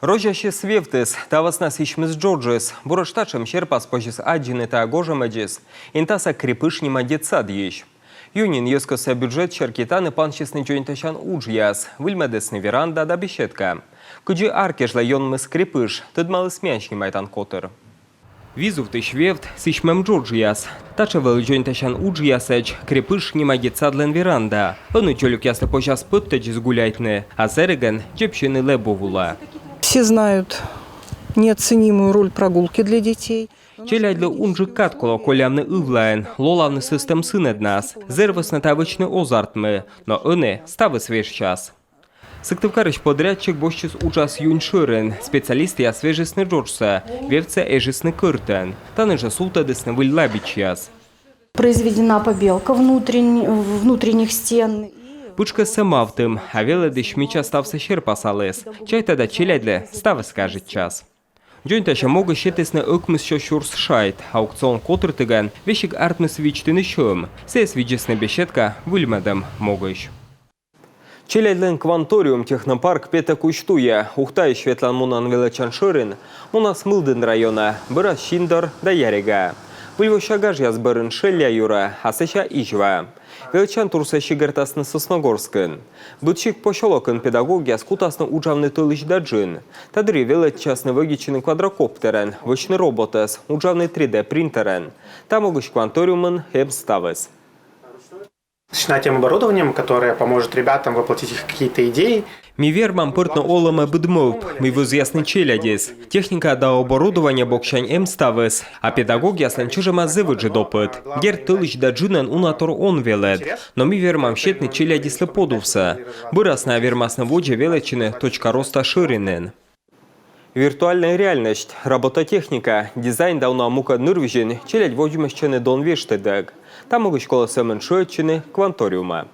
Roja się swiewtys, tawas nas iśmys Georges, borosztaczem sierpas pozis adziny ta gorzemedzis, intasa krypyszni ma dziecad jeść. Junin jesko se budżet sierkitany pan się jointasian uczjas, wilmedesny wiranda da biesiedka. Kudzi arkież la jonmy skrypysz, tyd mały smięśni majtan koter. Wizów ty świewt siśmem Georgias, tacze wel jointasian uczjaseć, krypysz nie ma dziecadlen wiranda. Onu cioluk jasne pozias pytteć zguляйтny, а сереген dziepsiny lebowula. Все знают неоценимую роль прогулки для детей. Челядля унжи каткола колямны ывлайн, лолавны систем сынед нас, зервысны тавычны озартмы, но ыны ставы свеж час. Сыктывкарыш подрядчик бощис учас юньшырын, специалист я свежесны Джорджса, вевце эжесны кыртен, таны же султадысны выльлабич яс. Произведена побелка внутренних стен. Пучка сама в тым, а веле дышмича стався щерпасалес, чай тогда челядля ставы скажет час. Джойнташа мога щетесне ökmys що щурс шайт, аукцион котр тыган, вещик артмыс вичтыны шым, сес виджесны беседка выльмадам могыш. Челядлен кванториум технопарк пета кучтуя, ухтай шветлан мунан величан шырын, мунас мылдын района, быра шиндор да ярига. Выльвощагаж яз бырын шелля юра, а сеща ижва. Величан турса щигертасны Сосногорскын. Бытчик пощолокын педагогия скутасны уджавны тылыч даджин. Тадри величасны вогичины квадрокоптерен, вычны роботес, уджавны 3D принтерен. Там огыш кванториумын эбставес. Начиная тем оборудованием, которое поможет ребятам воплотить их какие-то идеи. Ми вермам пыртно олама быдмоп, ми возъясны челядис. Техника да оборудования бокшань ставес, а педагог яслен чужема зывыджи допыт. Гер тылыч да джинен унатор он велед, но ми вермам щетны челядислы подувса. Бырасна вермасны воджи величины точка роста ширинен. Виртуальная реальность, робототехника, дизайн дауна мука нырвижин, челядь воджумещены дон вештедек. Там могут школа семен шуетчины кванториума.